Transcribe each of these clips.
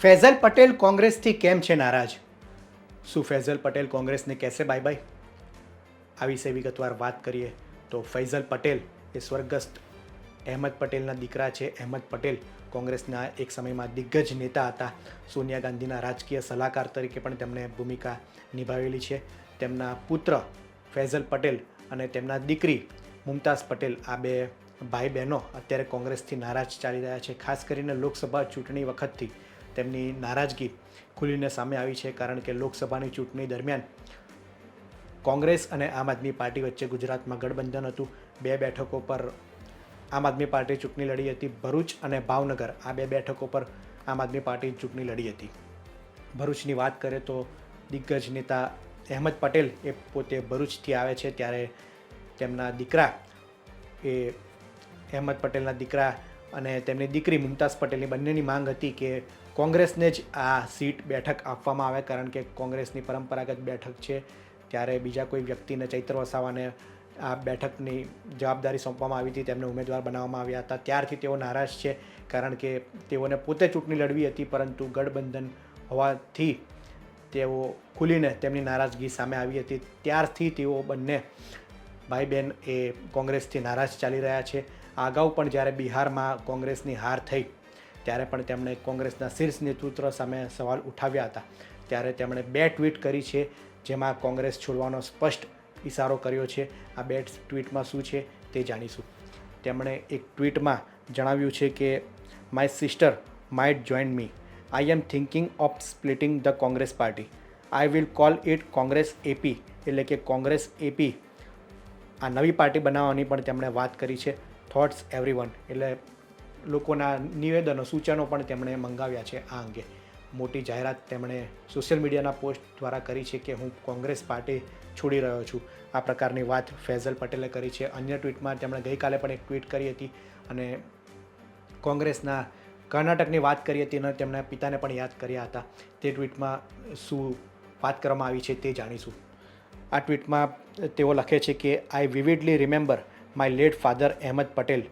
फैजल पटेल કોંગ્રેસથી કેમ છે નારાજ? શું ફૈઝલ પટેલ કોંગ્રેસને કહેશે બાય બાય? આ વિશે વિગતવાર વાત કરીએ તો ફૈઝલ પટેલ એ સ્વર્ગસ્થ અહેમદ પટેલના દીકરા છે. અહેમદ પટેલ કોંગ્રેસના એક સમયમાં દિગ્ગજ નેતા હતા. સોનિયા ગાંધીના રાજકીય સલાહકાર તરીકે પણ તેમણે ભૂમિકા નિભાવેલી છે. તેમના પુત્ર ફૈઝલ પટેલ અને તેમના દીકરી મુમતાઝ પટેલ, આ બે ભાઈ બહેનો અત્યારે કોંગ્રેસથી નારાજ ચાલી રહ્યા છે. ખાસ કરીને લોકસભા ચૂંટણી વખતથી તેમની નારાજગી ખુલીને સામે આવી છે, કારણ કે લોકસભાની ચૂંટણી દરમિયાન કોંગ્રેસ અને આમ આદમી પાર્ટી વચ્ચે ગુજરાતમાં ગઠબંધન હતું. બે બેઠકો પર આમ આદમી પાર્ટી ચૂંટણી લડી હતી. ભરૂચ અને ભાવનગર, આ બે બેઠકો પર આમ આદમી પાર્ટી ચૂંટણી લડી હતી. ભરૂચની વાત કરીએ તો દિગ્ગજ નેતા અહેમદ પટેલ એ પોતે ભરૂચથી આવે છે, ત્યારે તેમના દીકરા એ અહેમદ પટેલના દીકરા અને તેમની દીકરી મુમતાઝ પટેલની બંનેની માંગ હતી કે કોંગ્રેસને જ આ સીટ બેઠક આપવામાં આવે, કારણ કે કોંગ્રેસની પરંપરાગત બેઠક છે. ત્યારે બીજા કોઈ વ્યક્તિને, ચૈત્ર વસાવાને આ બેઠકની જવાબદારી સોંપવામાં આવી હતી, તેમને ઉમેદવાર બનાવવામાં આવ્યા હતા. ત્યારથી તેઓ નારાજ છે, કારણ કે તેઓને પોતે ચૂંટણી લડવી હતી, પરંતુ ગઠબંધન હોવાથી તેઓ ખુલીને તેમની નારાજગી સામે આવી હતી. ત્યારથી તેઓ બંને ભાઈ બહેન એ કોંગ્રેસથી નારાજ ચાલી રહ્યા છે. અગાઉ પણ જ્યારે બિહારમાં કોંગ્રેસની હાર થઈ ત્યારે પણ તેમણે કોંગ્રેસના શીર્ષ નેતૃત્વ સામે સવાલ ઉઠાવ્યા હતા. ત્યારે તેમણે 2 ટ્વીટ કરી છે, જેમાં કોંગ્રેસ છોડવાનો સ્પષ્ટ ઇશારો કર્યો છે. આ 2 ટ્વીટમાં શું છે તે જાણીશું. તેમણે એક ટ્વીટમાં જણાવ્યું છે કે my sister might join me. I am thinking of splitting the Congress party. I will call it Congress AP, એટલે કે કોંગ્રેસ એપી. આ નવી પાર્ટી બનાવવાની પણ તેમણે વાત કરી છે. થોટ્સ એવરીવન, એટલે લોકોના નિવેદનો, સૂચનો પણ તેમણે મંગાવ્યા છે. આ અંગે મોટી જાહેરાત તેમણે સોશિયલ મીડિયાના પોસ્ટ દ્વારા કરી છે કે હું કોંગ્રેસ પાર્ટી છોડી રહ્યો છું. આ પ્રકારની વાત ફૈઝલ પટેલે કરી છે. અન્ય ટ્વીટમાં તેમણે ગઈકાલે પણ એક ટ્વીટ કરી હતી અને કોંગ્રેસના કર્ણાટકની વાત કરી હતી અને તેમના પિતાને પણ યાદ કર્યા હતા. તે ટ્વીટમાં શું વાત કરવામાં આવી છે તે જાણીશું. આ ટ્વીટમાં તેઓ લખે છે કે I vividly remember my late father Ahmed Patel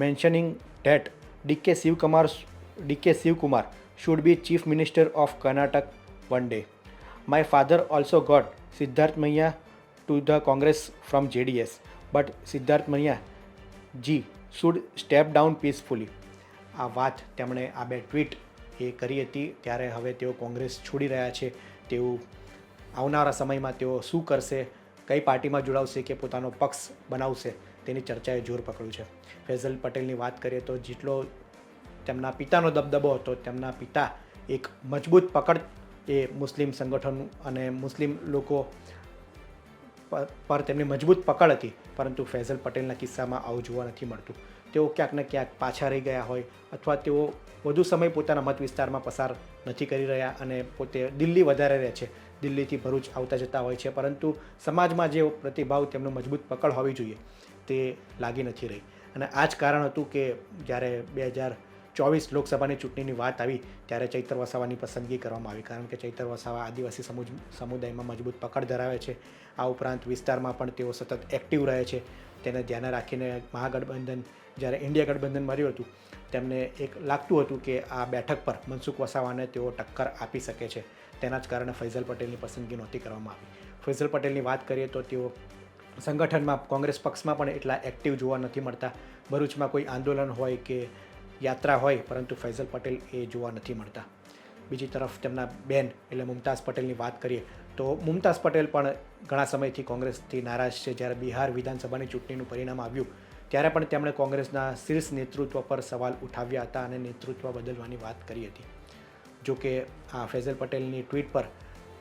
mentioning that DK Shivakumar should be chief minister of Karnataka one day. My father also got Siddharth Maiya to the Congress from JDS, but Siddharth Maiya ji should step down peacefully. આ વાત તેમણે આ 2 tweet એ કરી હતી. ત્યારે હવે તેઓ કોંગ્રેસ છોડી રહ્યા છે. તેઓ આવનારા સમયમાં તેઓ શું કરશે, કઈ પાર્ટીમાં જોડાવશે કે પોતાનો પક્ષ બનાવશે, તેની ચર્ચાએ જોર પકડ્યું છે. ફૈઝલ પટેલની વાત કરીએ તો જેટલો તેમના પિતાનો દબદબો હતો, તેમના પિતા એક મજબૂત પકડ એ મુસ્લિમ સંગઠન અને મુસ્લિમ લોકો પર તેમની મજબૂત પકડ હતી, પરંતુ ફૈઝલ પટેલના કિસ્સામાં આવું જોવા નથી મળતું. તેઓ ક્યાંક ને ક્યાંક પાછા રહી ગયા હોય, અથવા તેઓ વધુ સમય પોતાના મત વિસ્તારમાં પસાર નથી કરી રહ્યા અને પોતે દિલ્હી વધારે રહે છે, દિલ્હીથી ભરૂચ આવતા જતા હોય છે, પરંતુ સમાજમાં જે પ્રતિભાવ, તેમનો મજબૂત પકડ હોવી જોઈએ તે લાગી નથી રહી. અને આ જ કારણ હતું કે જ્યારે 2024 લોકસભાની ચૂંટણીની વાત આવી ત્યારે ચૈત્ર વસાવાની પસંદગી કરવામાં આવી, કારણ કે ચૈત્ર વસાવા આદિવાસી સમુદાયમાં મજબૂત પકડ ધરાવે છે. આ ઉપરાંત વિસ્તારમાં પણ તેઓ સતત એક્ટિવ રહે છે. તેને ધ્યાને રાખીને મહાગઠબંધન, જ્યારે ઇન્ડિયા ગઠબંધન મળ્યું હતું, તેમને એક લાગતું હતું કે આ બેઠક પર મનસુખ વસાવાને તેઓ ટક્કર આપી શકે છે. તેના જ કારણે ફૈઝલ પટેલની પસંદગી નહોતી કરવામાં આવી. ફૈઝલ પટેલની વાત કરીએ તો તેઓ સંગઠનમાં, કોંગ્રેસ પક્ષમાં પણ એટલા એક્ટિવ જોવા નથી મળતા. ભરૂચમાં કોઈ આંદોલન હોય કે યાત્રા હોય, પરંતુ ફૈઝલ પટેલ એ જોવા નથી મળતા. બીજી તરફ તેમના બેન એટલે મુમતાઝ પટેલની વાત કરીએ તો મુમતાઝ પટેલ પણ ઘણા સમયથી કોંગ્રેસથી નારાજ છે. જ્યારે બિહાર વિધાનસભાની ચૂંટણીનું પરિણામ આવ્યું ત્યારે પણ તેમણે કોંગ્રેસના શીર્ષ નેતૃત્વ પર સવાલ ઉઠાવ્યા હતા અને નેતૃત્વ બદલવાની વાત કરી હતી. જો કે આ ફૈઝલ પટેલની ટ્વીટ પર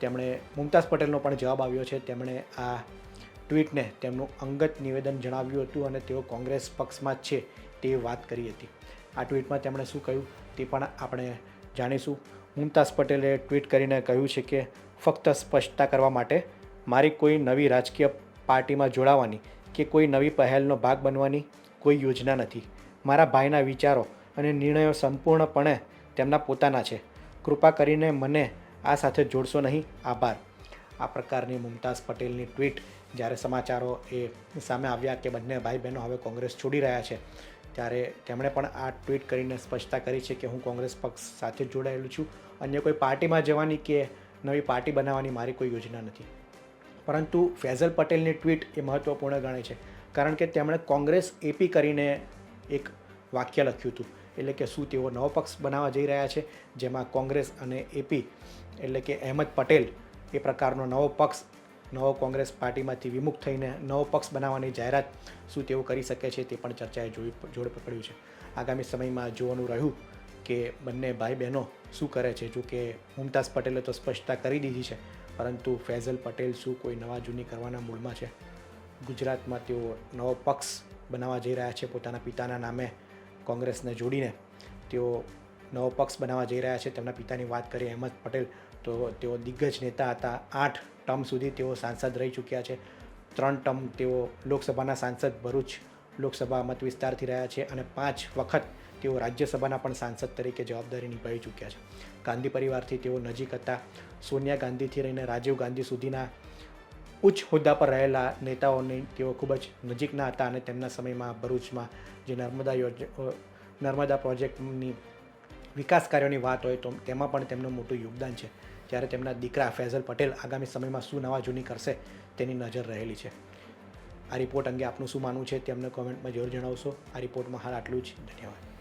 તેમણે મુમતાઝ પટેલનો પણ જવાબ આવ્યો છે. તેમણે આ ટ્વીટને તેમનું અંગત નિવેદન જણાવ્યું હતું અને તેઓ કોંગ્રેસ પક્ષમાં જ છે તેવી વાત કરી હતી. આ ટ્વીટમાં તેમણે શું કહ્યું તે પણ આપણે જાણીશું. મુમતાઝ પટેલે ટ્વીટ કરીને કહ્યું છે કે ફક્ત સ્પષ્ટતા કરવા માટે, મારી કોઈ નવી રાજકીય પાર્ટીમાં જોડાવાની કે કોઈ નવી પહેલનો ભાગ બનવાની કોઈ યોજના નથી. મારા ભાઈના વિચારો અને નિર્ણયો સંપૂર્ણપણે તેમના પોતાના છે. કૃપા કરીને મને આ સાથે જોડશો નહીં. આભાર. આ પ્રકારની મુમતાઝ પટેલની ટ્વીટ જ્યારે સમાચારો એ સામે આવ્યા કે બંને ભાઈ બહેનો હવે કોંગ્રેસ છોડી રહ્યા છે, ત્યારે તેમણે પણ આ ટ્વીટ કરીને સ્પષ્ટતા કરી છે કે હું કોંગ્રેસ પક્ષ સાથે જ જોડાયેલું છું. અન્ય કોઈ પાર્ટીમાં જવાની કે નવી પાર્ટી બનાવવાની મારી કોઈ યોજના નથી. પરંતુ ફૈઝલ પટેલની ટ્વીટ એ મહત્ત્વપૂર્ણ ગણે છે, કારણ કે તેમણે કોંગ્રેસ એપી કરીને એક વાક્ય લખ્યું હતું. એટલે કે શું તેઓ નવો પક્ષ બનાવવા જઈ રહ્યા છે, જેમાં કોંગ્રેસ અને એપી એટલે કે અહેમદ પટેલ એ પ્રકારનો નવો પક્ષ, નવો કોંગ્રેસ પાર્ટીમાંથી વિમુખ થઈને નવો પક્ષ બનાવવાની જાહેરાત શું તેઓ કરી શકે છે, તે પણ ચર્ચાએ જોડે પકડ્યું છે. આગામી સમયમાં જોવાનું રહ્યું કે બંને ભાઈ બહેનો શું કરે છે. જો કે મુમતાઝ પટેલે તો સ્પષ્ટતા કરી દીધી છે, પરંતુ ફૈઝલ પટેલ શું કોઈ નવા જૂની કરવાના મૂડમાં છે? ગુજરાતમાં તેઓ નવો પક્ષ બનાવવા જઈ રહ્યા છે. પોતાના પિતાના નામે કોંગ્રેસને જોડીને તેઓ નવો પક્ષ બનાવવા જઈ રહ્યા છે. તેમના પિતાની વાત કરીએ અહેમદ પટેલ, તો તેઓ દિગ્ગજ નેતા હતા. 8 ટર્મ સુધી તેઓ સાંસદ રહી ચૂક્યા છે. 3 ટર્મ તેઓ લોકસભાના સાંસદ ભરૂચ લોકસભા મત વિસ્તારથી રહ્યા છે અને 5 વખત તેઓ રાજ્યસભાના પણ સાંસદ તરીકે જવાબદારી નિભાવી ચૂક્યા છે. ગાંધી પરિવારથી તેઓ નજીક હતા. સોનિયા ગાંધીથી રહીને રાજીવ ગાંધી સુધીના ઉચ્ચ હોદ્દા પર રહેલા નેતાઓની તેઓ ખૂબ જ નજીકના હતા અને તેમના સમયમાં ભરૂચમાં જે નર્મદા પ્રોજેક્ટની વિકાસ કાર્યોની વાત હોય તો તેમાં પણ તેમનું મોટું યોગદાન છે. ત્યારે તેમના દીકરા ફૈઝલ પટેલ આગામી સમયમાં શું નવા જૂની કરશે તેની નજર રહેલી છે. આ રિપોર્ટ અંગે આપનું શું માનવું છે તે અમને કોમેન્ટમાં જરૂર જણાવશો. આ રિપોર્ટમાં હાલ આટલું જ. ધન્યવાદ.